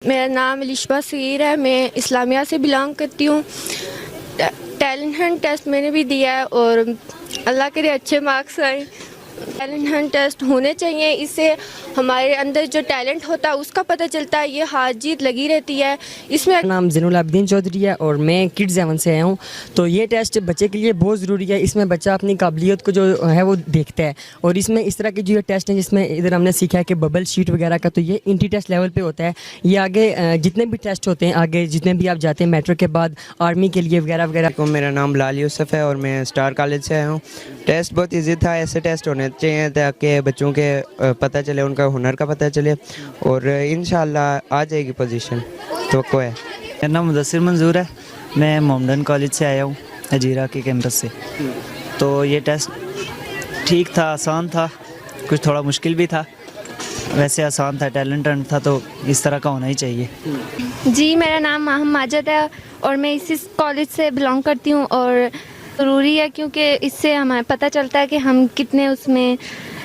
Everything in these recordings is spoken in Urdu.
میرا نام الشبہ صغیر ہے، میں اسلامیہ سے بلانگ کرتی ہوں۔ ٹیلنٹ ہنٹ ٹیسٹ میں نے بھی دیا ہے اور اللہ کرے اچھے مارکس آئیں۔ ٹیلنٹ ہنٹ ٹیسٹ ہونے چاہیے، اس سے ہمارے اندر جو ٹیلنٹ ہوتا ہے اس کا پتہ چلتا ہے، یہ ہار جیت لگی رہتی ہے اس میں۔ میرا نام زین العابدین چودھری ہے اور میں کڈز 7 سے آیا ہوں۔ تو یہ ٹیسٹ بچے کے لیے بہت ضروری ہے، اس میں بچہ اپنی قابلیت کو جو ہے وہ دیکھتا ہے، اور اس میں اس طرح کے جو یہ ٹیسٹ ہیں جس میں ادھر ہم نے سیکھا ہے کہ ببل شیٹ وغیرہ کا، تو یہ انٹی ٹیسٹ لیول پہ ہوتا ہے۔ یہ آگے جتنے بھی ٹیسٹ ہوتے ہیں، آگے جتنے بھی آپ جاتے ہیں میٹرک کے بعد آرمی کے لیے وغیرہ وغیرہ۔ میرا نام لال یوسف ہے اور میں اسٹار کالج سے آیا ہوں۔ ٹیسٹ بہت ایزی تھا، ایسے ٹیسٹ ہونے چاہیے تاکہ بچوں کے پتہ چلے، ان کا ہنر کا پتہ چلے، اور انشاءاللہ آ جائے گی پوزیشن، توقع ہے۔ میرا نام مدثر منظور ہے، میں محمدن کالج سے آیا ہوں، ہجیرہ کے کیمپس سے۔ تو یہ ٹیسٹ ٹھیک تھا، آسان تھا، کچھ تھوڑا مشکل بھی تھا، ویسے آسان تھا، ٹیلنٹ ہنٹ تھا تو اس طرح کا ہونا ہی چاہیے۔ جی میرا نام ماہم ماجد ہے اور میں اسی کالج سے بلانگ کرتی ہوں، اور ضروری ہے کیونکہ اس سے ہمیں پتہ چلتا ہے کہ ہم کتنے اس میں،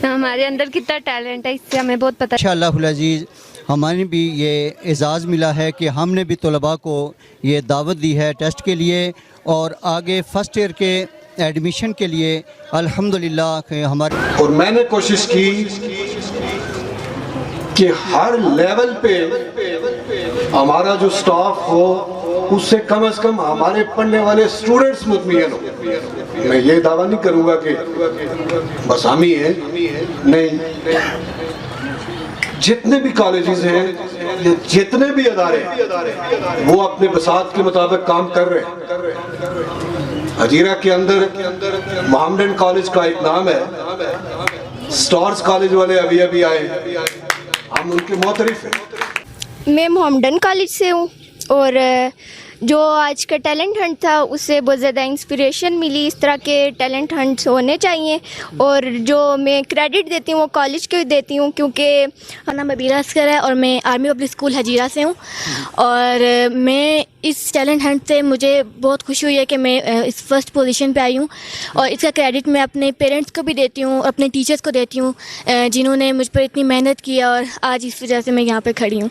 ہمارے اندر کتنا ٹیلنٹ ہے، اس سے ہمیں بہت پتہ۔ انشاءاللہ العزیز ہمیں بھی یہ اعزاز ملا ہے کہ ہم نے بھی طلباء کو یہ دعوت دی ہے ٹیسٹ کے لیے، اور آگے فرسٹ ایئر کے ایڈمیشن کے لیے الحمدللہ کہ ہمارے، اور میں نے کوشش کی کہ ہر لیول پہ ہمارا جو سٹاف ہو اس سے کم از کم ہمارے پڑھنے والے سٹوڈنٹس مطمئن ہو۔ میں یہ دعویٰ نہیں کروں گا کہ بس ہم ہی ہیں، نہیں، جتنے بھی کالجز ہیں، جتنے بھی ادارے ہیں، وہ اپنے بساط کے مطابق کام کر رہے ہیں۔ ہجیرہ کے اندر محمدن کالج کا ایک نام ہے، سٹارز کالج والے ابھی آئے، ہم ان کے معترف ہیں۔ میں محمدن کالج سے ہوں، اور جو آج کا ٹیلنٹ ہنٹ تھا اس سے بہت زیادہ انسپریشن ملی، اس طرح کے ٹیلنٹ ہنٹس ہونے چاہیے، اور جو میں کریڈٹ دیتی ہوں وہ کالج کو دیتی ہوں، کیونکہ میرا نام ابیرہ اسکر ہے اور میں آرمی پبلک اسکول ہجیرہ سے ہوں، اور میں اس ٹیلنٹ ہنٹ سے مجھے بہت خوشی ہوئی ہے کہ میں اس فرسٹ پوزیشن پہ آئی ہوں، اور اس کا کریڈٹ میں اپنے پیرنٹس کو بھی دیتی ہوں، اپنے ٹیچرس کو دیتی ہوں، جنہوں نے مجھ پر اتنی محنت کی، اور آج اس وجہ سے میں یہاں پہ کھڑی ہوں۔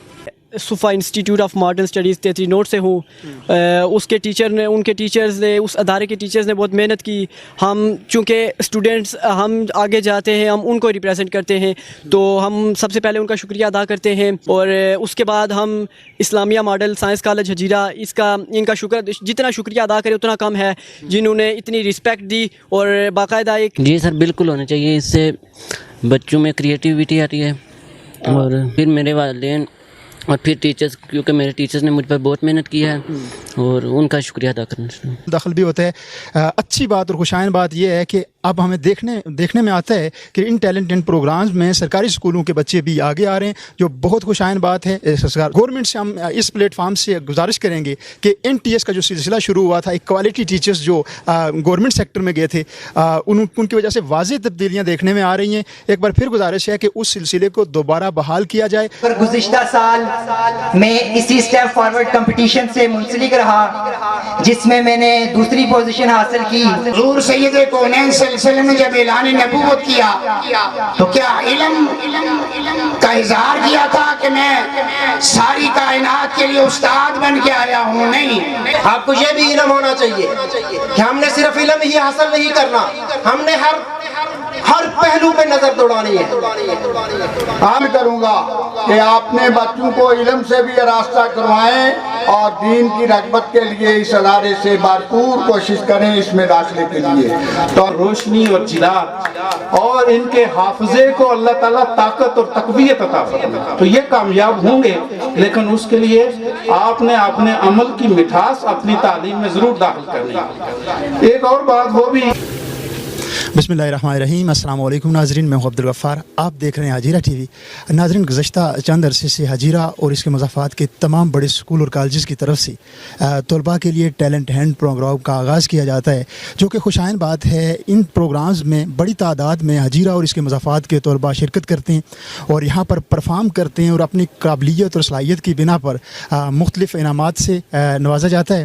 Safa institute of modern studies 33 نوٹ سے ہوں۔ اس کے ٹیچر نے، ان کے ٹیچرز نے، اس ادارے کے ٹیچرز نے بہت محنت کی۔ ہم چونکہ اسٹوڈنٹس ہم آگے جاتے ہیں، ہم ان کو ریپریزنٹ کرتے ہیں، تو ہم سب سے پہلے ان کا شکریہ ادا کرتے ہیں، اور اس کے بعد ہم اسلامیہ ماڈل سائنس کالج ہجیرہ، ان کا شکر، جتنا شکریہ ادا کرے اتنا کم ہے، جنہوں نے اتنی رسپیکٹ دی اور باقاعدہ ایک۔ جی سر بالکل ہونا چاہیے، اس سے بچوں میں کریٹیوٹی آتی ہے، اور پھر میرے والدین اور پھر ٹیچرز، کیونکہ میرے ٹیچرز نے مجھ پر بہت محنت کی ہے، اور ان کا شکریہ ادا کرنا چاہوں۔ دخل بھی ہوتا ہے۔ اچھی بات اور خوشائن بات یہ ہے کہ اب ہمیں دیکھنے میں آتا ہے کہ ان ٹیلنٹ اینڈ پروگرامز میں سرکاری اسکولوں کے بچے بھی آگے آ رہے ہیں، جو بہت خوشائن بات ہے۔ گورنمنٹ سے ہم اس پلیٹ فارم سے گزارش کریں گے کہ این ٹی ایس کا جو سلسلہ شروع ہوا تھا، ایک کوالٹی ٹیچرز جو گورنمنٹ سیکٹر میں گئے تھے، ان کی وجہ سے واضح تبدیلیاں دیکھنے میں آ رہی ہیں۔ ایک بار پھر گزارش ہے کہ اس سلسلے کو دوبارہ بحال کیا جائے۔ گزشتہ سال میں اسی اسٹیپ فارورڈ کمپٹیشن سے منسلک رہا، جس میں میں نے دوسری پوزیشن حاصل کی۔ حضور سید کونین صلی اللہ علیہ وسلم نے جب اعلان نبوت کیا تو کیا علم کا اظہار کیا تھا کہ میں ساری کائنات کے لیے استاد بن کے آیا ہوں؟ نہیں، آپ کو یہ بھی علم ہونا چاہیے کہ ہم نے صرف علم ہی حاصل نہیں کرنا، ہم نے ہر پہلو پہ نظر دوڑانی ہے۔ عام کروں گا کہ آپ نے بچوں کو علم سے بھی آراستہ کروائیں، اور دین کی رغبت کے لیے اس ادارے سے بھرپور کوشش کریں اس میں داخلے کے لیے۔ تو روشنی اور جلا اور ان کے حافظے کو اللہ تعالیٰ طاقت اور تقویت عطا فرمائے، تو یہ کامیاب ہوں گے، لیکن اس کے لیے آپ نے اپنے عمل کی مٹھاس اپنی تعلیم میں ضرور داخل کرنی ہے۔ ایک اور بات وہ بھی۔ بسم اللہ الرحمن الرحیم۔ السلام علیکم ناظرین، میں ہوں عبدالغفار، آپ دیکھ رہے ہیں ہجیرہ ٹی وی۔ ناظرین، گزشتہ چند عرصے سے ہجیرہ اور اس کے مضافات کے تمام بڑے اسکول اور کالجز کی طرف سے طلباء کے لیے ٹیلنٹ ہنٹ پروگرام کا آغاز کیا جاتا ہے، جو کہ خوشائن بات ہے۔ ان پروگرامز میں بڑی تعداد میں ہجیرہ اور اس کے مضافات کے طلباء شرکت کرتے ہیں اور یہاں پر پرفارم کرتے ہیں، اور اپنی قابلیت اور صلاحیت کی بنا پر مختلف انعامات سے نوازا جاتا ہے۔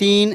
3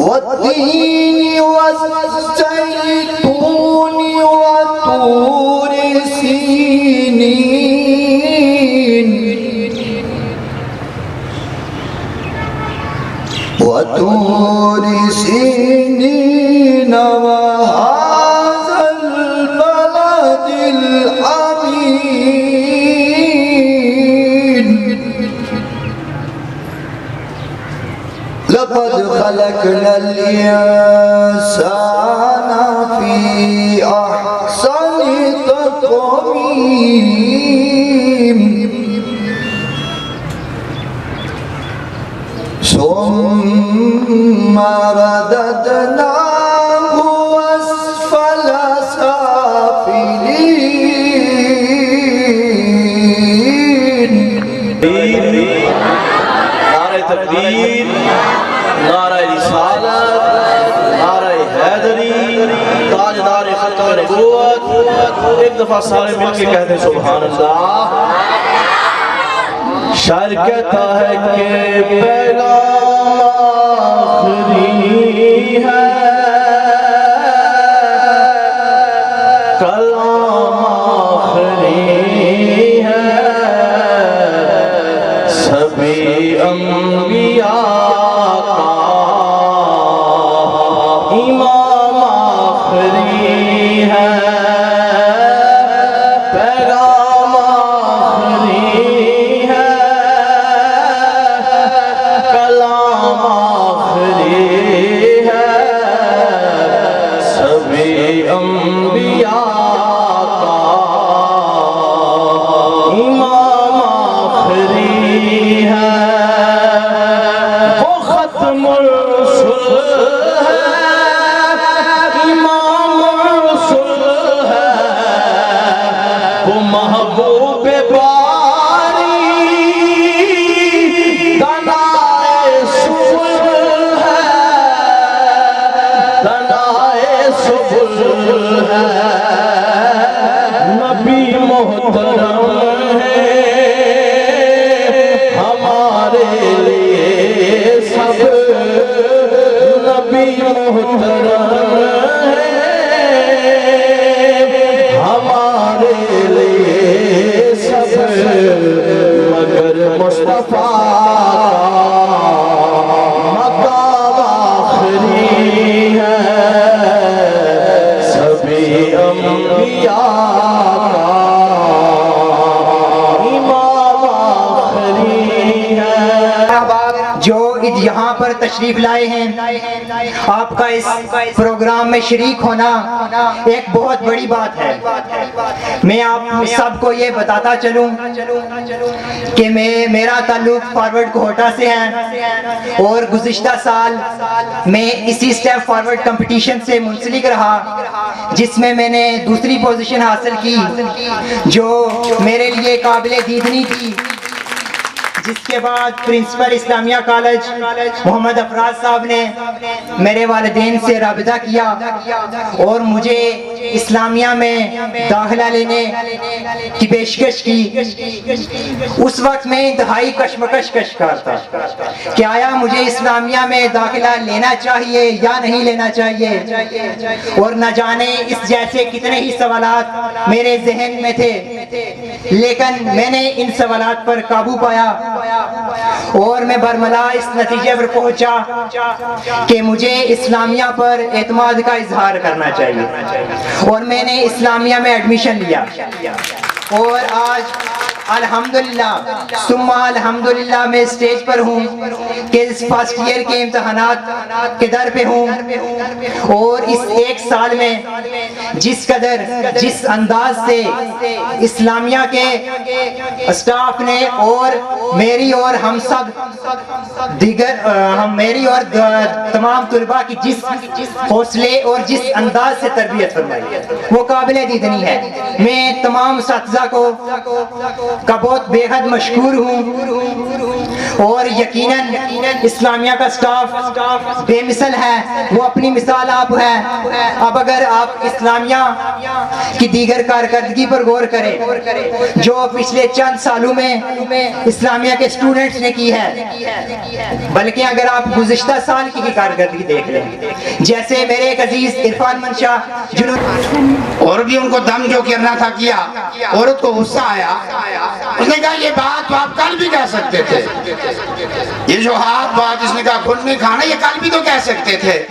والتين والزيتون وطور سينين وطور سينين وهذا البلد الأمين لقد خلقنا الإنسان في أحسن تقويم ثم رددناه أسفل سافلين. نعرہ تکبیر، نعرہ رسالت، نعرہ حیدری، تاجدار ختم نبوت. ایک دفعہ سارے مل کے کہتے ہیں سبحان اللہ. شاعر کہتا ہے کہ پیغام آخری ہے، کلام آخری ہے، سبھی انبیاء کا امام آخری ہے. پیغام آخری ہے، کلام آخری ہے، سبھی انبیاء کا امام آخری ہے. وہ ختم الرسل ہے، امام الرسل ہے، وہ محبوب باری دنائے سبل ہے، دنائے سبل ہے. نبی محترم ہے ہمارے لیے سب، نبی محترم ہے ہمارے لیے سب، مگر مصطفیٰ مقام آخری ہے، سبھی انبیاء کا امام آخری ہے. جو یہاں پر تشریف لائے ہیں، آپ کا اس پروگرام میں شریک ہونا ایک بہت بڑی بات ہے. میں آپ سب کو یہ بتاتا چلوں کہ میرا تعلق فارورڈ کوہٹا سے ہے اور گزشتہ سال میں اسی اسٹیپ فارورڈ کمپٹیشن سے منسلک رہا، جس میں میں نے دوسری پوزیشن حاصل کی، جو میرے لیے قابل دیدنی تھی، جس کے بعد پرنسپل اسلامیہ کالج محمد افراز صاحب نے میرے والدین سے رابطہ کیا اور مجھے اسلامیہ میں داخلہ لینے کی پیشکش کی. اس وقت میں انتہائی کشمکش کا شکار تھا کہ آیا مجھے اسلامیہ میں داخلہ لینا چاہیے یا نہیں لینا چاہیے، اور نہ جانے اس جیسے کتنے ہی سوالات میرے ذہن میں تھے. لیکن میں نے ان سوالات پر قابو پایا اور میں برملا اس نتیجے پر پہنچا کہ مجھے اسلامیہ پر اعتماد کا اظہار کرنا چاہیے، اور میں نے اسلامیہ میں ایڈمیشن لیا. اور آج الحمدللہ ثم الحمدللہ میں اسٹیج پر ہوں کہ اس فرسٹ ایئر کے امتحانات کے در پہ ہوں. اور اس ایک سال میں جس انداز سے اسلامیہ کے اسٹاف نے اور میری اور ہم سب میری اور تمام طلباء کی جس حوصلے اور جس انداز سے تربیت فرمائی وہ قابل دیدنی ہے. میں تمام اساتذہ کا بہت بے حد مشکور ہوں، اور یقیناً اسلامیہ کا اسٹاف بے مثل ہے، وہ اپنی مثال آپ ہے. اب اگر آپ اسلامیہ کی دیگر کارکردگی پر غور کریں جو پچھلے چند سالوں میں اسلامیہ کے اسٹوڈنٹس نے کی ہے، بلکہ اگر آپ گزشتہ سال کی کارکردگی دیکھ لیں، جیسے میرے ایک عزیز عرفان منشا اور بھی ان کو دم جو کرنا تھا کیا، عورت کو غصہ آیا، اس نے کہا یہ بات تو آپ کل بھی کہہ سکتے تھے، یہ جو بات اس نے کہا گھن نہیں کھانا، یہ کل بھی تو کہہ سکتے تھے.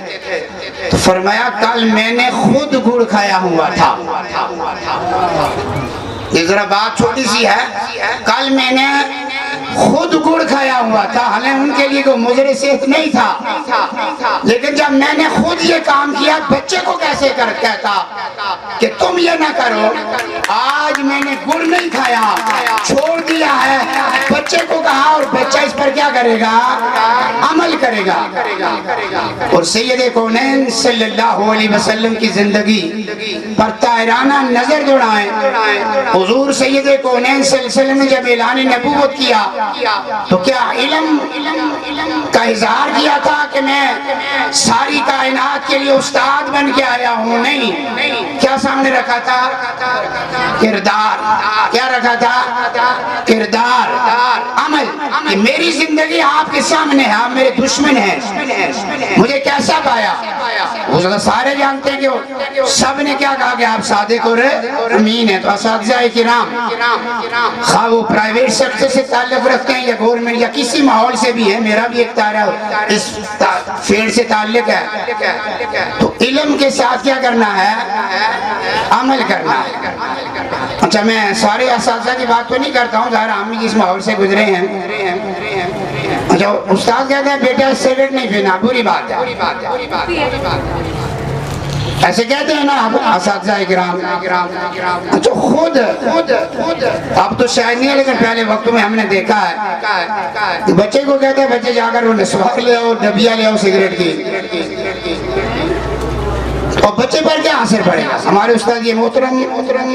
تو فرمایا کل میں نے خود گڑ کھایا ہوا تھا. یہ ذرا بات چھوٹی سی ہے، کل میں نے خود گڑ کھایا ہوا تھا. حالانکہ ان کے لیے کوئی مضر صحت نہیں تھا، لیکن جب میں نے خود یہ کام کیا، بچے کو کیسے کہتا کہ تم یہ نہ کرو. آج میں نے گڑ نہیں کھایا، چھوڑ دیا ہے، بچے کو کہا، اور بچہ اس پر کیا کرے گا؟ عمل کرے گا. اور سید کونین صلی اللہ علیہ وسلم کی زندگی پر طاہرانہ نظر دوڑائیں. حضور سید کونین صلی اللہ علیہ وسلم نے جب اعلان نبوت کیا تو کیا علم کا اظہار کیا تھا کہ میں ساری کائنات کے لیے استاد بن کے آیا ہوں؟ نہیں. کیا سامنے رکھا تھا؟ کردار. کیا رکھا تھا؟ کردار، عمل. کہ میری زندگی آپ کے سامنے ہے، آپ میرے دشمن ہیں، مجھے کیسا پایا؟ وہ سارے جانتے ہیں کہ سب نے کیا کہا کہ آپ صادق اور امین ہیں. تو اساتذہ کرام خواہ وہ پرائیویٹ سیکٹر سے تعلق رکھتے ہیں یا گورنمنٹ یا کسی ماحول سے بھی ہے، میرا بھی ایک اس فیلڈ سے تعلق ہے، تو علم کے ساتھ کیا کرنا ہے؟ عمل کرنا ہے. اچھا میں سارے اساتذہ کی بات تو نہیں کرتا ہوں، ظاہر ہم بھی جس ماحول سے گزرے ہیں. اچھا استاد کہتے ہیں بیٹا سگریٹ نہیں پینا، بری بات ہے، ایسے کہتے ہیں نا اساتذہ کرام. اچھا خود اب تو شاید نہیں ہے، لیکن پہلے وقت میں ہم نے دیکھا ہے بچے کو کہتے ہیں بچے جا کر وہ نسواک لے آؤ، ڈبیا لے آؤ سگریٹ کی، اور بچے پر کیا اثر پڑے گا؟ ہمارے استاد یہ محترم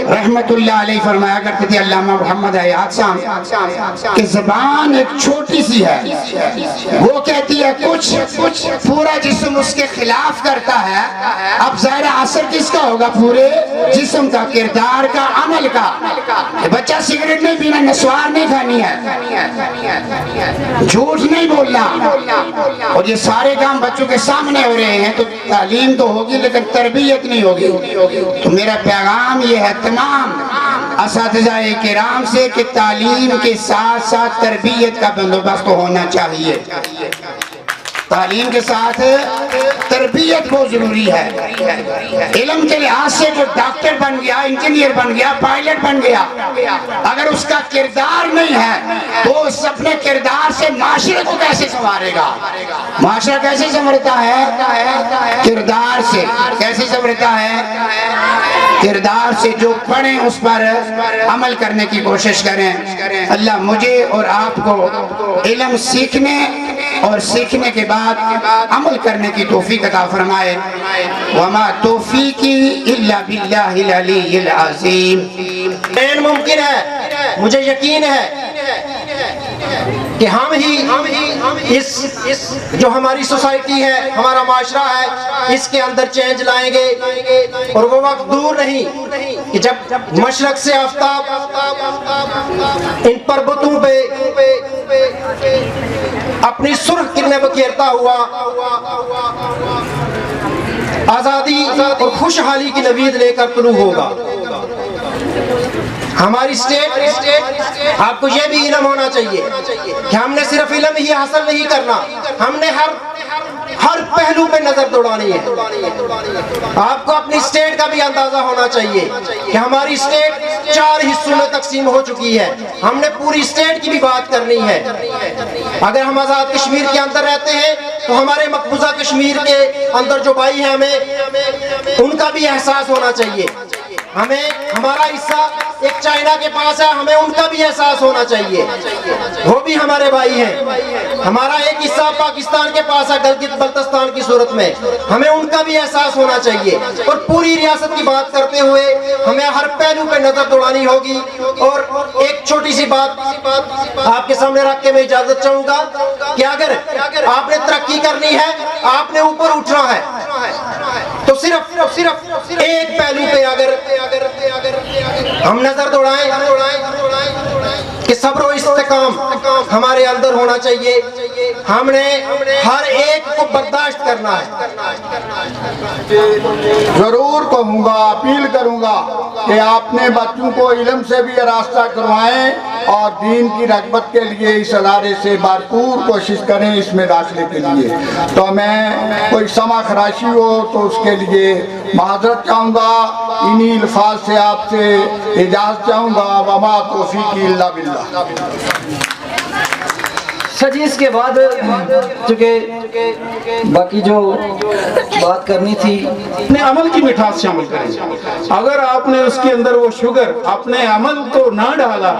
رحمت اللہ علیہ فرمایا کرتے تھے، علامہ محمد حیات صاحب، کہ زبان ایک چھوٹی سی ہے، وہ کہتی ہے کچھ، پورا جسم اس کے خلاف کرتا ہے. اب ظاہر اثر کس کا ہوگا؟ پورے جسم کا، کردار کا، عمل کا. بچہ سگریٹ نہیں پینا، نسوار نہیں کھانی ہے، جھوٹ نہیں بولنا، اور یہ سارے کام بچوں کے سامنے ہو رہے ہیں. تو تعلیم تو ہوگی لیکن تربیت نہیں ہوگی. تو میرا پیغام یہ ہے تمام اساتذہ کرام سے کہ تعلیم کے ساتھ ساتھ تربیت کا بندوبست ہونا چاہیے. تعلیم کے ساتھ تربیت بہت ضروری ہے. علم کے لحاظ سے جو ڈاکٹر بن گیا، انجینئر بن گیا، پائلٹ بن گیا، اگر اس کا کردار نہیں ہے تو اس اپنے کردار سے معاشرے کو کیسے سنوارے گا؟ معاشرہ کیسے سنورتا ہے؟ کردار سے. کیسے سنورتا ہے؟ کردار سے. جو پڑھیں اس پر عمل کرنے کی کوشش کریں. اللہ مجھے اور آپ کو علم سیکھنے اور سیکھنے کے بعد عمل کرنے کی توفیق عطا فرمائے. وما توفیقی الا باللہ العلی العظیم. ممکن ہے، مجھے یقین ہے کہ ہم ہی اس جو ہماری سوسائٹی ہے, ہمارا معاشرہ ہے, اس کے اندر چینج لائیں گے. اور وہ وقت دور نہیں کہ جب مشرق سے آفتاب ان پربتوں پہ اپنی سرخ کرنیں بکھیرتا ہوا آزادی اور خوشحالی کی نوید لے کر طلوع ہوگا. ہماری اسٹیٹ, آپ کو یہ بھی علم ہونا چاہیے کہ ہم نے صرف علم ہی حاصل نہیں کرنا, ہم نے ہر پہلو پہ نظر دوڑانی ہے. آپ کو اپنی اسٹیٹ کا بھی اندازہ ہونا چاہیے کہ ہماری اسٹیٹ 4 حصوں میں تقسیم ہو چکی ہے. ہم نے پوری اسٹیٹ کی بھی بات کرنی ہے. اگر ہم آزاد کشمیر کے اندر رہتے ہیں تو ہمارے مقبوضہ کشمیر کے اندر جو بھائی ہیں ہمیں ان کا بھی احساس ہونا چاہیے. ہمیں ہمارا حصہ ایک چائنا کے پاس ہے, ہمیں ان کا بھی احساس ہونا چاہیے, وہ بھی ہمارے بھائی ہیں. ہمارا ایک حصہ پاکستان کے پاس ہے گلگت بلتستان کی صورت میں, ہمیں ان کا بھی احساس ہونا چاہیے. اور پوری ریاست کی بات کرتے ہوئے ہمیں ہر پہلو پہ نظر دوڑانی ہوگی. اور ایک چھوٹی سی بات آپ کے سامنے رکھ کے میں اجازت چاہوں گا کہ اگر آپ نے ترقی کرنی ہے, آپ نے اوپر اٹھنا ہے, تو صرف ایک پہلو پہ اگر ہم نظر دوڑائیں کہ صبر و استقام ہمارے اندر ہونا چاہیے. ہم نے ہر ایک کو برداشت کرنا ہے. ضرور کہوں گا, اپیل کروں گا کہ آپ نے بچوں کو علم سے بھی آراستہ کروائیں اور دین کی رغبت کے لیے اس ادارے سے بھرپور کوشش کریں اس میں داخلے کے لیے. تو میں کوئی سما خراشی ہو تو اس کے لیے معذرت چاہوں گا. انہی الفاظ سے آپ سے اجازت چاہوں گا. وما توفیقی الا باللہ. جی اس کے بعد چونکہ باقی جو بات کرنی تھی, اپنے عمل کی مٹھاس شامل کریں. اگر آپ نے اس کے اندر وہ شوگر اپنے عمل کو نہ ڈالا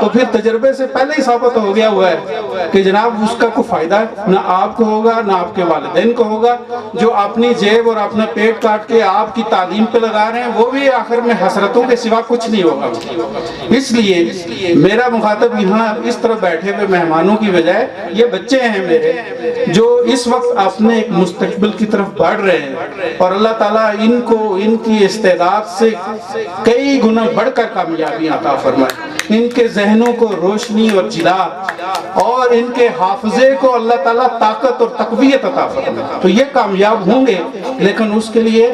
تو پھر تجربے سے پہلے ہی ثابت ہو گیا ہوا ہے کہ جناب اس کا کوئی فائدہ نہ آپ کو ہوگا نہ آپ کے والدین کو ہوگا. جو اپنی جیب اور اپنا پیٹ کاٹ کے آپ کی تعلیم پہ لگا رہے ہیں وہ بھی آخر میں حسرتوں کے سوا کچھ نہیں ہوگا. اس لیے میرا مخاطب یہاں اس طرح بیٹھے ہوئے مہمانوں کی بجائے یہ بچے ہیں میرے جو اس وقت اپنے ایک مستقبل کی طرف بڑھ رہے ہیں, اور اللہ تعالیٰ ان کو ان کی استعداد سے کئی گنا بڑھ کر کامیابی عطا فرمائے. ان کے ذہنوں کو روشنی اور جلا اور ان کے حافظے کو اللہ تعالیٰ طاقت اور تقویت عطا فرمائے. تو یہ کامیاب ہوں گے, لیکن اس کے لیے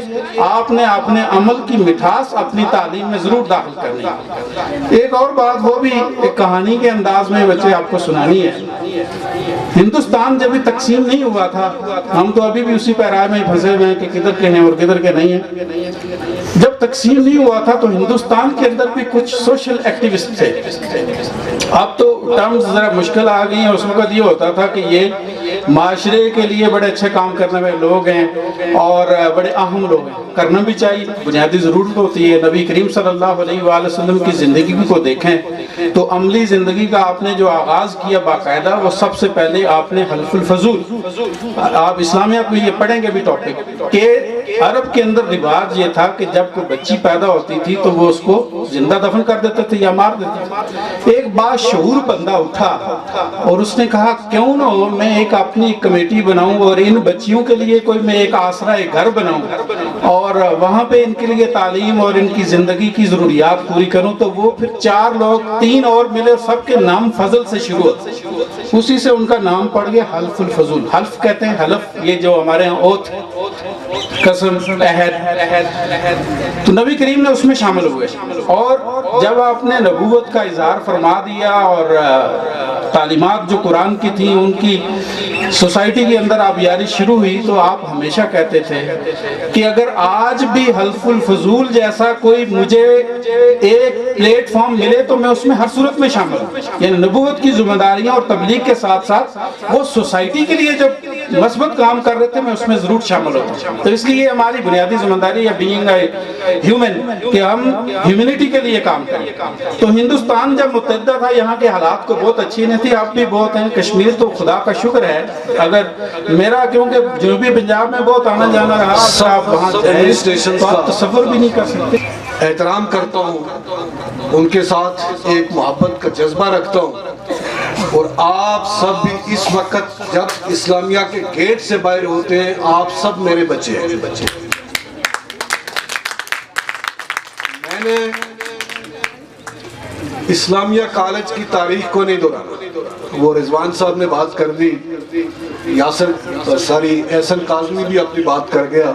آپ نے اپنے عمل کی مٹھاس اپنی تعلیم میں ضرور داخل کرنی ہے. ایک اور بات وہ بھی ایک کہانی کے انداز میں بچے آپ کو سنانی ہے. ہندوستان جب بھی تقسیم نہیں ہوا تھا, ہم تو ابھی بھی اسی پیرائے میں پھنسے ہوئے ہیں کہ کدھر کے ہیں اور کدھر کے نہیں ہیں. جب تقسیم نہیں ہوا تھا تو ہندوستان کے اندر بھی کچھ سوشل ایکٹیوسٹ تھے. اب تو ٹرمز ذرا مشکل آ گئی ہیں. اس وقت یہ ہوتا تھا کہ یہ معاشرے کے لیے بڑے اچھے کام کرنے والے لوگ ہیں اور بڑے اہم لوگ ہیں, کرنا بھی چاہیے, بنیادی ضرورت ہوتی ہے. نبی کریم صلی اللہ علیہ وآلہ وسلم کی زندگی کو دیکھیں تو عملی زندگی کا آپ نے جو آغاز کیا باقاعدہ, وہ سب سے پہلے آپ نے حلف الفضول, آپ اسلامیات میں یہ پڑھیں گے بھی ٹاپک, کہ عرب کے اندر رواج یہ تھا کہ جب کوئی بچی پیدا ہوتی تھی تو وہ اس کو زندہ دفن کر دیتے تھے یا مار دیتے تھے. ایک باشعور بندہ اٹھا اور اس نے کہا کیوں نہ ہو میں ایک اپنی کمیٹی بناؤں اور ان بچیوں کے لیے کوئی میں ایک آسرا گھر بناؤں اور وہاں پہ ان کے لیے تعلیم اور ان کی زندگی کی ضروریات پوری کروں. تو وہ پھر 4 لوگ 3 اور ملے اور سب کے نام فضل سے شروع ہوتے, اسی سے ان کا نام پڑ گیا حلف الفضول. حلف کہتے ہیں حلف, یہ جو ہمارے ہاں اوتھ, قسم, عہد. تو نبی کریم نے اس میں شامل ہوئے اور جب آپ نے نبوت کا اظہار فرما دیا اور تعلیمات جو قرآن کی تھیں ان کی سوسائٹی کے اندر آپ یاری شروع ہوئی, تو آپ ہمیشہ کہتے تھے کہ اگر آج بھی حلف الفضول جیسا کوئی مجھے ایک پلیٹ فارم ملے تو میں اس میں ہر صورت میں شامل ہوں. یعنی نبوت کی ذمہ داریاں اور تبلیغ کے ساتھ ساتھ وہ سوسائٹی کے لیے جب مثبت کام کر رہے تھے میں اس میں ضرور شامل ہوتا ہوں. تو اس لیے ہماری بنیادی ذمہ داری ہے بینگ اے ہیومن کہ ہم ہیومنٹی کے لیے کام کریں. تو ہندوستان جب متحدہ تھا یہاں کے حالات کو بہت اچھی نہیں تھی, آپ بھی بہت ہیں. کشمیر تو خدا کا شکر ہے, اگر میرا کیونکہ جنوبی پنجاب میں بہت آنا جانا رہا, آپ وہاں تو آپ تصور بھی نہیں کر سکتے. احترام کرتا ہوں, ان کے ساتھ ایک محبت کا جذبہ رکھتا ہوں, اور آپ سب بھی اس وقت جب اسلامیہ کے گیٹ سے باہر ہوتے ہیں آپ سب میرے بچے ہیں. میں نے اسلامیہ کالج کی تاریخ کو نہیں دہرانا, وہ رضوان صاحب نے بات کر دی, یاسر احسن کاظمی بھی اپنی بات کر گیا.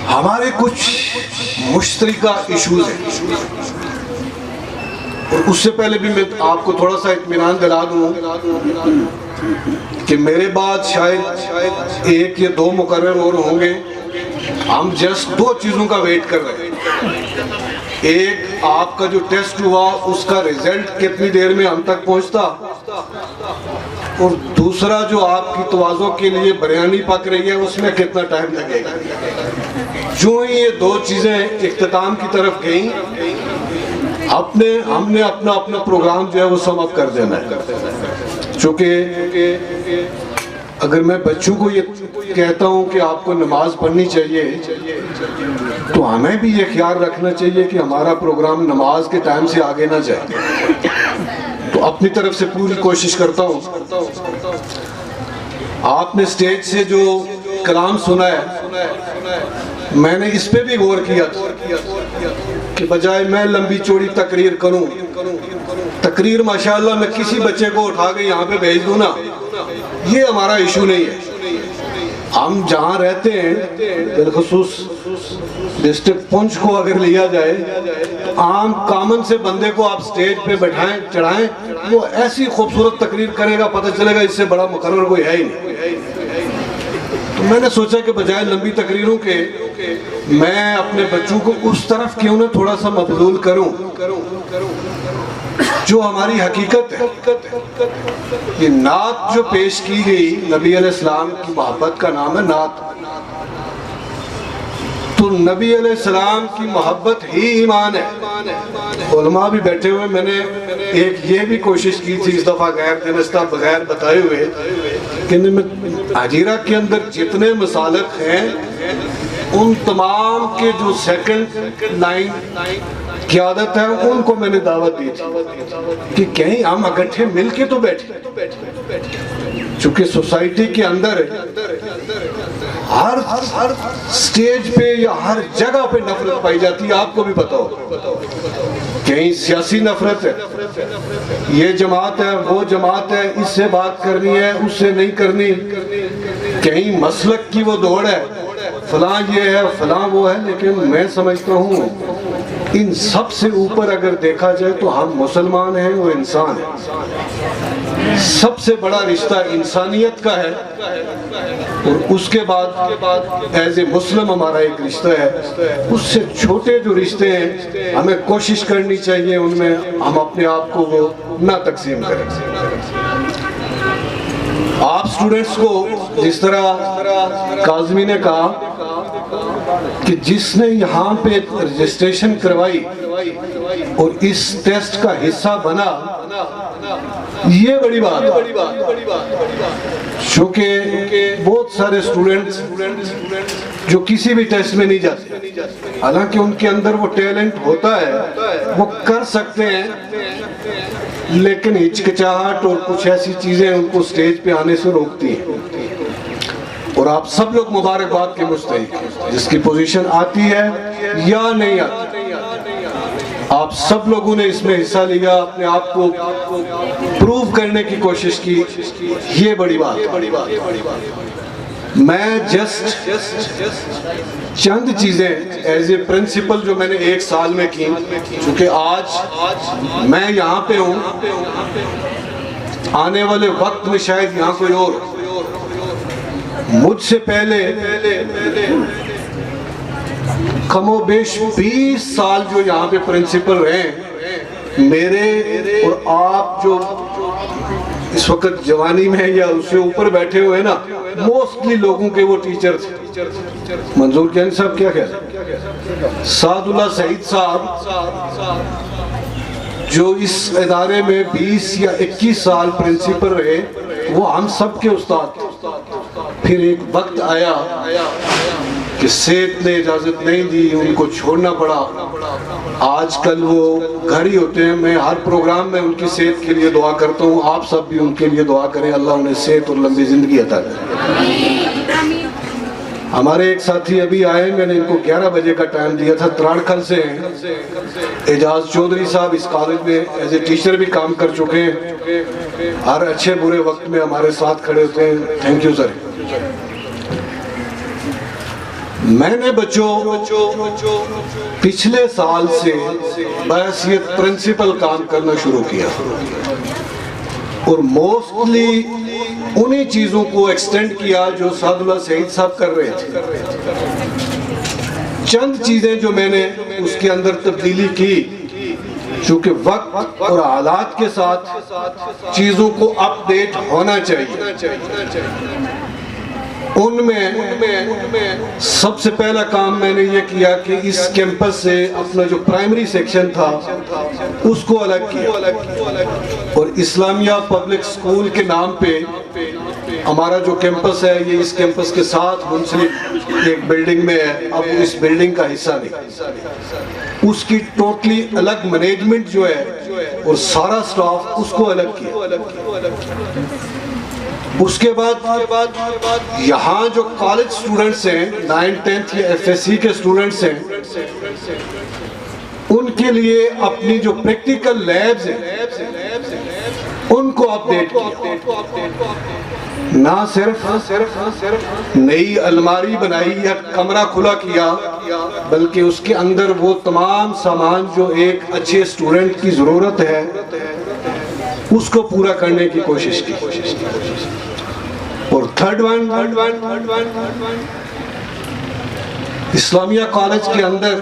ہمارے کچھ مشترکہ ایشوز ہیں, اور اس سے پہلے بھی میں آپ کو تھوڑا سا اطمینان دلا دوں کہ میرے بعد شاید 1 یا 2 مقرر اور ہوں گے. ہم جسٹ 2 چیزوں کا ویٹ کر رہے ہیں. ایک, آپ کا جو ٹیسٹ ہوا اس کا ریزلٹ کتنی دیر میں ہم تک پہنچتا, اور دوسرا جو آپ کی تواضع کے لیے بریانی پک رہی ہے اس میں کتنا ٹائم لگے گا. جو ہی یہ 2 چیزیں اختتام کی طرف گئیں, ہم نے اپنا پروگرام جو ہے وہ سم اپ کر دینا ہے. چونکہ اگر میں بچوں کو یہ کہتا ہوں کہ آپ کو نماز پڑھنی چاہیے, تو ہمیں بھی یہ خیال رکھنا چاہیے کہ ہمارا پروگرام نماز کے ٹائم سے آگے نہ جائے. تو اپنی طرف سے پوری کوشش کرتا ہوں. آپ نے اسٹیج سے جو کلام سنا ہے, میں نے اس پہ بھی غور کیا تھا کہ بجائے میں لمبی چوڑی تقریر کروں, تقریر ماشاءاللہ میں کسی بچے کو اٹھا کے یہاں پہ بھیج دوں نا, یہ ہمارا ایشو نہیں ہے. ہم جہاں رہتے ہیں, بالخصوص ڈسٹرکٹ پنچ کو اگر لیا جائے, تو عام کامن سے بندے کو آپ سٹیج پہ بٹھائیں چڑھائیں, وہ ایسی خوبصورت تقریر کرے گا, پتہ چلے گا اس سے بڑا مقرر کوئی ہے ہی نہیں. تو میں نے سوچا کہ بجائے لمبی تقریروں کے میں اپنے بچوں کو اس طرف کیوں نہ تھوڑا سا مبذول کروں جو ہماری حقیقت ہے. یہ نعت جو پیش کی گئی, نبی علیہ السلام کی محبت کا نام ہے نعت. تو نبی علیہ السلام کی محبت ہی ایمان ہے. علماء بھی بیٹھے ہوئے, میں نے ایک یہ بھی کوشش کی تھی اس دفعہ غیر دانستہ بغیر بتائے ہوئے کہ حجیرہ کے اندر جتنے مسالک ہیں ان تمام کے جو سیکنڈ لائن قیادت ہے ان کو میں نے دعوت دی تھی کہ کہیں ہم اکٹھے مل کے تو بیٹھے. چونکہ سوسائٹی کے اندر ہر سٹیج پہ یا ہر جگہ پہ نفرت پائی جاتی ہے, آپ کو بھی پتا ہو. کہیں سیاسی نفرت ہے, یہ جماعت ہے وہ جماعت ہے, اس سے بات کرنی ہے اس سے نہیں کرنی. کہیں مسلک کی وہ دوڑ ہے, فلاں یہ ہے فلاں وہ ہے. لیکن میں سمجھتا ہوں ان سب سے اوپر اگر دیکھا جائے تو ہم مسلمان ہیں, وہ انسان ہیں. سب سے بڑا رشتہ انسانیت کا ہے, اور اس کے بعد ایز اے مسلم ہمارا ایک رشتہ ہے. اس سے چھوٹے جو رشتے ہیں ہمیں کوشش کرنی چاہیے ان میں ہم اپنے آپ کو وہ نہ تقسیم کریں. آپ سٹوڈنٹس کو جس طرح کاظمی نے کہا کہ جس نے یہاں پہ رجسٹریشن کروائی اور اس ٹیسٹ کا حصہ بنا, یہ بڑی بات ہے. چونکہ بہت سارے اسٹوڈنٹس جو کسی بھی ٹیسٹ میں نہیں جاتے, حالانکہ ان کے اندر وہ ٹیلنٹ ہوتا ہے, وہ کر سکتے ہیں, لیکن ہچکچاہٹ اور کچھ ایسی چیزیں ان کو سٹیج پہ آنے سے روکتی ہیں. اور آپ سب لوگ مبارکباد کے مستحق ہیں, جس کی پوزیشن آتی ہے یا نہیں آتی, آپ سب لوگوں نے اس میں حصہ لیا, اپنے آپ کو پروو کرنے کی کوشش کی, یہ بڑی بات ہے. میں جسٹ چند چیزیں ایز اے پرنسپل جو میں نے 1 سال میں کی, چونکہ آج میں یہاں پہ ہوں, آنے والے وقت میں شاید یہاں کوئی اور, مجھ سے پہلے کم و بیش 20 سال جو یہاں پہ پرنسپل رہے, میرے اور آپ جو اس وقت جوانی میں یا اس سے اوپر بیٹھے ہوئے نا, موسٹلی لوگوں کے وہ ٹیچر تھے. منظور کیانی صاحب کیا کہتے ہیں, سعد اللہ سعید صاحب جو اس ادارے میں 20 یا 21 سال پرنسپل رہے, وہ ہم سب کے استاد تھے. پھر ایک وقت آیا کہ صحت نے اجازت نہیں دی, ان کو چھوڑنا پڑا. آج کل وہ گھر ہی ہوتے ہیں. میں ہر پروگرام میں ان کی صحت کے لیے دعا کرتا ہوں. آپ سب بھی ان کے لیے دعا کریں, اللہ انہیں صحت اور لمبی زندگی عطا کرے. ہمارے ایک ساتھی ابھی آئے, میں نے ان کو 11 بجے کا ٹائم دیا تھا, تراڑکھل سے ہیں, اعجاز چودھری صاحب. اس کالج میں ایز اے ٹیچر بھی کام کر چکے ہیں, ہر اچھے برے وقت میں ہمارے ساتھ کھڑے ہوتے ہیں. Thank you sir. میں نے بچوں پچھلے سال سے بحیثیت پرنسپل کام کرنا شروع کیا, اور موسٹلی انہی چیزوں کو ایکسٹینڈ کیا جو سعد اللہ سعید صاحب کر رہے تھے. چند چیزیں جو میں نے اس کے اندر تبدیلی کی, چونکہ وقت اور حالات کے ساتھ چیزوں کو اپ ڈیٹ ہونا چاہیے. ان میں سب سے پہلا کام میں نے یہ کیا کہ اس کیمپس سے اپنا جو پرائمری سیکشن تھا اس کو الگ کیا, اور اسلامیہ پبلک سکول کے نام پہ ہمارا جو کیمپس ہے یہ اس کیمپس کے ساتھ منسلک ایک بلڈنگ میں ہے. اب اس بلڈنگ کا حصہ نہیں, اس کی ٹوٹلی الگ مینجمنٹ جو ہے اور سارا سٹاف اس کو الگ کیا. اس کے بعد یہاں جو کالج سٹوڈنٹس ہیں, 9th 10th یا FSC کے سٹوڈنٹس ہیں, ان کے لیے اپنی جو پریکٹیکل لیبز ہیں ان کو اپڈیٹ کیا. نہ صرف نئی الماری بنائی یا کمرہ کھلا کیا, بلکہ اس کے اندر وہ تمام سامان جو ایک اچھے سٹوڈنٹ کی ضرورت ہے اس کو پورا کرنے کی کوشش کی. اور تھرڈ ون, اسلامیہ کالج کے اندر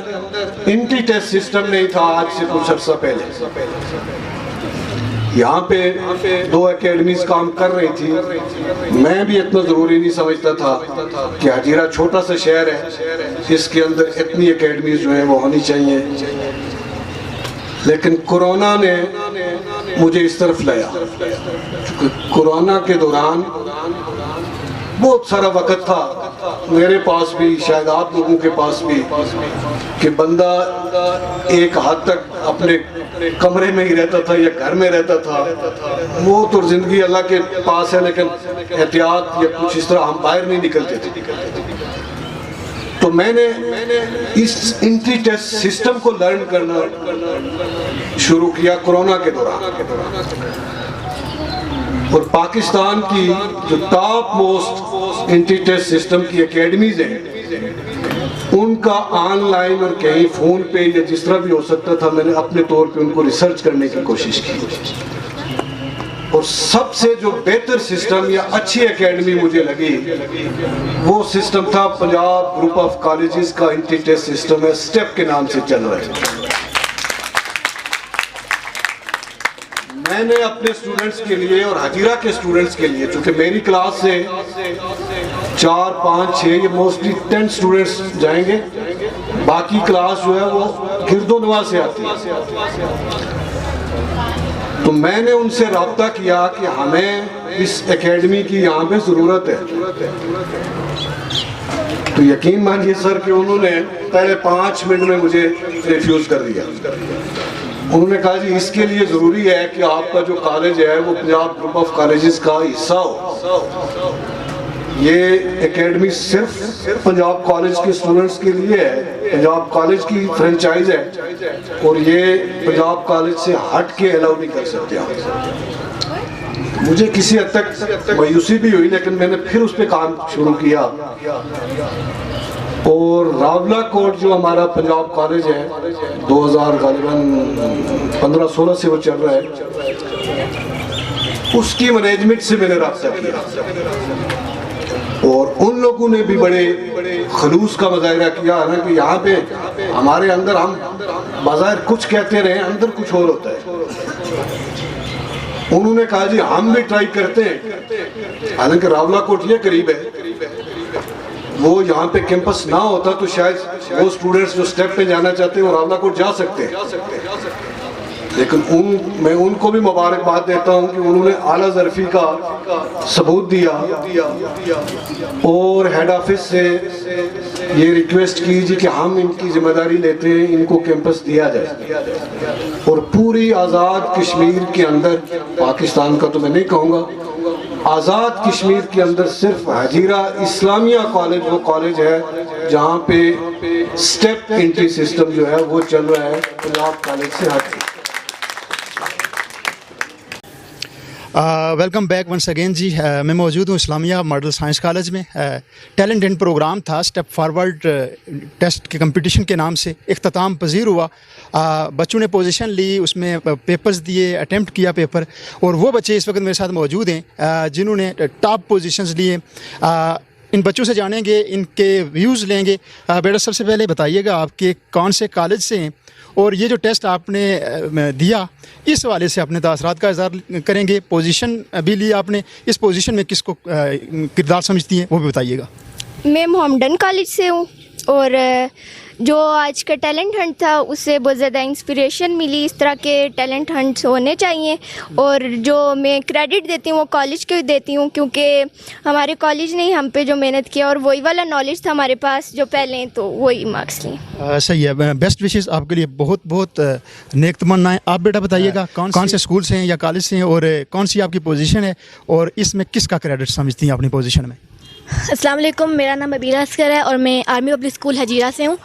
انٹری ٹیسٹ سسٹم نہیں تھا آج سے کچھ عرصہ پہلے. یہاں پہ 2 اکیڈمیز کام کر رہی تھی. میں بھی اتنا ضروری نہیں سمجھتا تھا کہ حجیرہ چھوٹا سا شہر ہے, اس کے اندر اتنی اکیڈمیز جو ہیں وہ ہونی چاہیے. لیکن کورونا نے مجھے اس طرف لایا. کورونا کے دوران بہت سارا وقت تھا میرے پاس بھی, شاید آپ لوگوں کے پاس بھی, کہ بندہ ایک حد تک اپنے کمرے میں ہی رہتا تھا یا گھر میں رہتا تھا. وہ تو زندگی اللہ کے پاس ہے, لیکن احتیاط یا کچھ اس طرح ہم باہر نہیں نکلتے تھے. تو میں نے اس انٹری ٹیسٹ سسٹم کو لرن کرنا شروع کیا کورونا کے دوران. اور پاکستان کی جو top most entry test system کی اکیڈمیز ہیں ان کا آن لائن اور کہیں فون پہ یا جس طرح بھی ہو سکتا تھا, میں نے اپنے طور پہ ان کو ریسرچ کرنے کی کوشش کی. اور سب سے جو بہتر سسٹم یا اچھی اکیڈمی مجھے لگی وہ سسٹم تھا پنجاب گروپ آف کالجز کا انٹری ٹیسٹ سسٹم ہے, سٹیپ کے نام سے چل رہا ہے. میں نے اپنے سٹوڈنٹس کے لیے اور حجیرہ کے سٹوڈنٹس کے لیے, چونکہ میری کلاس سے 4 5 6 یہ موسٹلی 10 سٹوڈنٹس جائیں گے, باقی کلاس جو ہے وہ گرد و نواح سے آتی ہے. تو میں نے ان سے رابطہ کیا کہ ہمیں اس اکیڈمی کی یہاں پہ ضرورت ہے. تو یقین مانیے سر کہ انہوں نے پہلے 5 منٹ میں مجھے ریفیوز کر دیا. انہوں نے کہا جی اس کے لیے ضروری ہے کہ آپ کا جو کالج ہے وہ پنجاب گروپ آف کالجز کا حصہ ہو. یہ اکیڈمی صرف پنجاب کالج کے سٹوڈنٹس کے لیے ہے, پنجاب کالج کی فرنچائز ہے, اور یہ پنجاب کالج سے ہٹ کے الاؤ نہیں کر سکتے آپ. مجھے کسی حد تک مایوسی بھی ہوئی, لیکن میں نے پھر اس پہ کام شروع کیا. اور راولہ کوٹ جو ہمارا پنجاب کالج ہے 2000 غالباً 15-16 سے وہ چل رہا ہے, اس کی مینجمنٹ سے میں نے رابطہ کیا, اور ان لوگوں نے بھی بڑے خلوص کا مظاہرہ کیا. حالانکہ یہاں پہ ہمارے اندر ہم بظاہر کچھ کہتے رہے, اندر کچھ اور ہوتا ہے. انہوں نے کہا جی ہم بھی ٹرائی کرتے ہیں. حالانکہ راولہ کوٹ یہ قریب ہے, وہ یہاں پہ کیمپس نہ ہوتا تو شاید وہ سٹوڈنٹس جو سٹیپ پہ جانا چاہتے ہیں وہ راولہ کوٹ جا سکتے ہیں. لیکن میں ان کو بھی مبارکباد دیتا ہوں کہ انہوں نے اعلیٰ ظرفی کا ثبوت دیا اور ہیڈ آفس سے یہ ریکویسٹ کی جی کہ ہم ان کی ذمہ داری لیتے ہیں، ان کو کیمپس دیا جائے، اور پوری آزاد کشمیر کے اندر، پاکستان کا تو میں نہیں کہوں گا، آزاد کشمیر کے اندر صرف ہجیرہ اسلامیہ کالج وہ کالج ہے جہاں پہ سٹیپ انٹری سسٹم جو ہے وہ چل رہا ہے پنجاب کالج سے ہٹ کے۔ ویلکم بیک ونس اگین جی، میں موجود ہوں اسلامیہ ماڈل سائنس کالج میں۔ ٹیلنٹ اینڈ پروگرام تھا، اسٹیپ فارورڈ ٹیسٹ کے کمپٹیشن کے نام سے اختتام پذیر ہوا۔ بچوں نے پوزیشن لی، اس میں پیپرز دیے، اٹیمپٹ کیا پیپر، اور وہ بچے اس وقت میرے ساتھ موجود ہیں جنہوں نے ٹاپ پوزیشنز لیے۔ ان بچوں سے جانیں گے، ان کے ویوز لیں گے۔ بیٹا سب سے پہلے بتائیے گا آپ کے کون سے کالج سے ہیں، اور یہ جو ٹیسٹ آپ نے دیا اس حوالے سے اپنے تاثرات کا اظہار کریں گے۔ پوزیشن بھی لی آپ نے، اس پوزیشن میں کس کو کردار سمجھتی ہیں وہ بھی بتائیے گا۔ میں محمدن کالج سے ہوں، اور جو آج کا ٹیلنٹ ہنٹ تھا اس سے بہت زیادہ انسپریشن ملی۔ اس طرح کے ٹیلنٹ ہنٹس ہونے چاہیے، اور جو میں کریڈٹ دیتی ہوں وہ کالج کو دیتی ہوں، کیونکہ ہمارے کالج نے ہم پہ جو محنت کیا اور وہی والا نالج تھا ہمارے پاس جو پہلے، تو وہی مارکس لیے۔ صحیح ہے، بیسٹ وشز آپ کے لیے، بہت بہت نیک تمنائیں۔ آپ بیٹا بتائیے گا کون سے اسکول سے ہیں یا کالج سے ہیں، اور کون سی آپ کی پوزیشن ہے، اور اس میں کس کا کریڈٹ سمجھتی ہیں اپنی پوزیشن میں؟ السلام علیکم، میرا نام ابیرہ اسکر ہے اور میں آرمی پبلک اسکول ہجیرہ سے ہوں،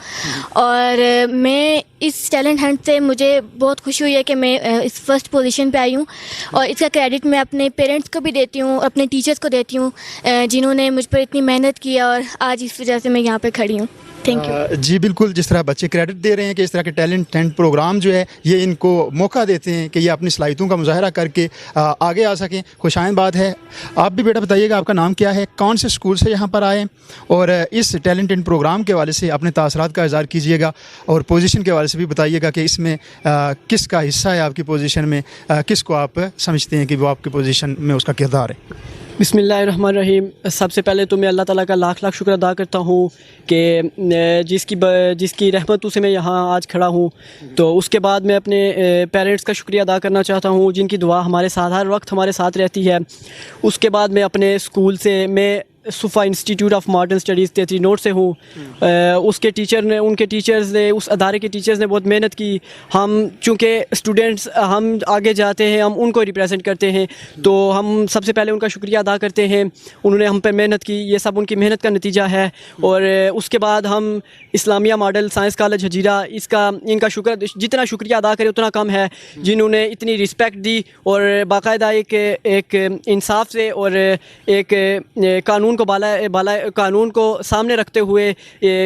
اور میں اس ٹیلنٹ ہنٹ سے مجھے بہت خوشی ہوئی ہے کہ میں اس فرسٹ پوزیشن پہ آئی ہوں، اور اس کا کریڈٹ میں اپنے پیرنٹس کو بھی دیتی ہوں، اپنے ٹیچرس کو دیتی ہوں جنہوں نے مجھ پر اتنی محنت کی، اور آج اس وجہ سے میں یہاں پہ کھڑی ہوں۔ Thank you. جی بالکل، جس طرح بچے کریڈٹ دے رہے ہیں کہ اس طرح کے ٹیلنٹ اینڈ پروگرام جو ہے یہ ان کو موقع دیتے ہیں کہ یہ اپنی صلاحیتوں کا مظاہرہ کر کے آگے آ سکیں، خوشائن بات ہے۔ آپ بھی بیٹا بتائیے گا آپ کا نام کیا ہے، کون سے اسکول سے یہاں پر آئے، اور اس ٹیلنٹ اینڈ پروگرام کے حوالے سے اپنے تاثرات کا اظہار کیجیے گا، اور پوزیشن کے حوالے سے بھی بتائیے گا کہ اس میں کس کا حصہ ہے آپ کی پوزیشن میں، کس کو آپ سمجھتے ہیں کہ وہ آپ کی پوزیشن میں اس کا کردار ہے۔ بسم اللہ الرحمن الرحیم۔ سب سے پہلے تو میں اللہ تعالیٰ کا لاکھ لاکھ شکر ادا کرتا ہوں کہ جس کی رحمتوں سے میں یہاں آج کھڑا ہوں، تو اس کے بعد میں اپنے پیرنٹس کا شکریہ ادا کرنا چاہتا ہوں جن کی دعا ہمارے ساتھ ہر وقت ہمارے ساتھ رہتی ہے۔ اس کے بعد میں اپنے اسکول سے، میں Safa institute of modern studies تیتری نوٹ سے ہوں۔ اس کے ان کے ٹیچرز نے، اس ادارے کے ٹیچرز نے بہت محنت کی۔ ہم چونکہ اسٹوڈنٹس ہم آگے جاتے ہیں، ہم ان کو ریپریزنٹ کرتے ہیں، تو ہم سب سے پہلے ان کا شکریہ ادا کرتے ہیں۔ انہوں نے ہم پہ محنت کی، یہ سب ان کی محنت کا نتیجہ ہے۔ اور اس کے بعد ہم اسلامیہ ماڈل سائنس کالج ہجیرہ، ان کا جتنا شکریہ ادا کرے اتنا کم ہے، جنہوں نے اتنی رسپیکٹ دی اور باقاعدہ ایک انصاف سے اور ایک قانون کو سامنے رکھتے ہوئے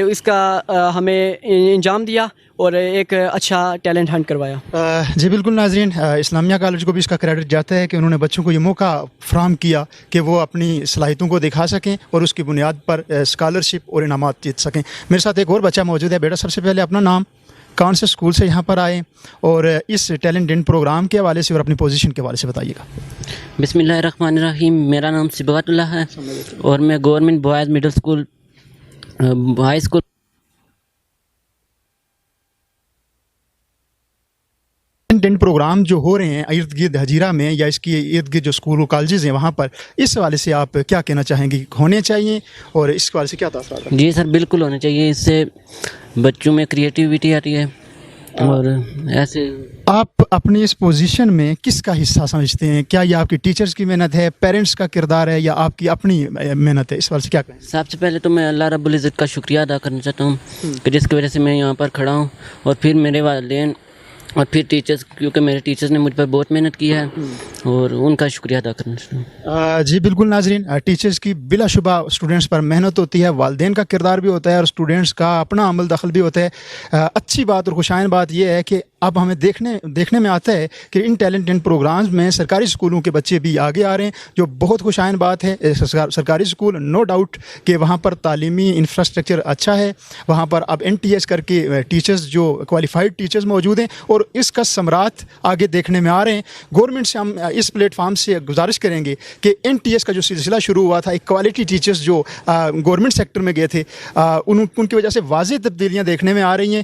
اس کا ہمیں انجام دیا اور ایک اچھا ٹیلنٹ ہنٹ کروایا۔ جی بالکل ناظرین، اسلامیہ کالج کو بھی اس کا کریڈٹ جاتا ہے کہ انہوں نے بچوں کو یہ موقع فراہم کیا کہ وہ اپنی صلاحیتوں کو دکھا سکیں اور اس کی بنیاد پر اسکالرشپ اور انعامات جیت سکیں۔ میرے ساتھ ایک اور بچہ موجود ہے۔ بیٹا سب سے پہلے اپنا نام، کون سے اسکول سے یہاں پر آئے، اور اس ٹیلنٹ اینڈ پروگرام کے حوالے سے اور اپنی پوزیشن کے حوالے سے بتائیے گا۔ بسم اللہ الرحمن الرحیم۔ میرا نام صبغت اللہ ہے اور میں government boys middle school high school talent program جو ہو رہے ہیں ارد گرد ہجیرہ میں یا اس کی ارد گرد جو اسکول و کالجز ہیں وہاں پر، اس حوالے سے آپ کیا کہنا چاہیں گے، ہونے چاہیے اور اس حوالے سے کیا تاثرات ہیں؟ جی سر، بالکل ہونے چاہیے، اس سے بچوں میں کریٹیوٹی آتی ہے، اور ایسے آپ اپنی اس پوزیشن میں کس کا حصہ سمجھتے ہیں؟ کیا یہ آپ کی ٹیچرز کی محنت ہے، پیرنٹس کا کردار ہے، یا آپ کی اپنی محنت ہے؟ اس حوالے سے کیا کہیں؟ سب سے پہلے تو میں اللہ رب العزت کا شکریہ ادا کرنا چاہتا ہوں کہ جس کی وجہ سے میں یہاں پر کھڑا ہوں، اور پھر میرے والدین اور پھر ٹیچرز، کیونکہ میرے ٹیچرز نے مجھ پر بہت محنت کی ہے، اور ان کا شکریہ ادا کرنا چاہتا ہوں۔ جی بالکل ناظرین، ٹیچرز کی بلا شبہ اسٹوڈنٹس پر محنت ہوتی ہے، والدین کا کردار بھی ہوتا ہے، اور اسٹوڈنٹس کا اپنا عمل دخل بھی ہوتا ہے۔ اچھی بات اور خوشائن بات یہ ہے کہ اب ہمیں دیکھنے میں آتا ہے کہ ان ٹیلنٹ اینڈ پروگرامز میں سرکاری اسکولوں کے بچے بھی آگے آ رہے ہیں، جو بہت خوشائن بات ہے۔ سرکاری اسکول نو ڈاؤٹ کہ وہاں پر تعلیمی انفراسٹرکچر اچھا ہے، وہاں پر اب NTS کر کے ٹیچرز جو کوالیفائڈ ٹیچرز موجود ہیں، اور اس کا ثمرات آگے دیکھنے میں آ رہے ہیں۔ گورنمنٹ سے ہم اس پلیٹ فارم سے گزارش کریں گے کہ NTS کا جو سلسلہ شروع ہوا تھا، ایک کوالٹی ٹیچرز جو گورنمنٹ سیکٹر میں گئے تھے، ان کی وجہ سے واضح تبدیلیاں دیکھنے میں آ رہی ہیں۔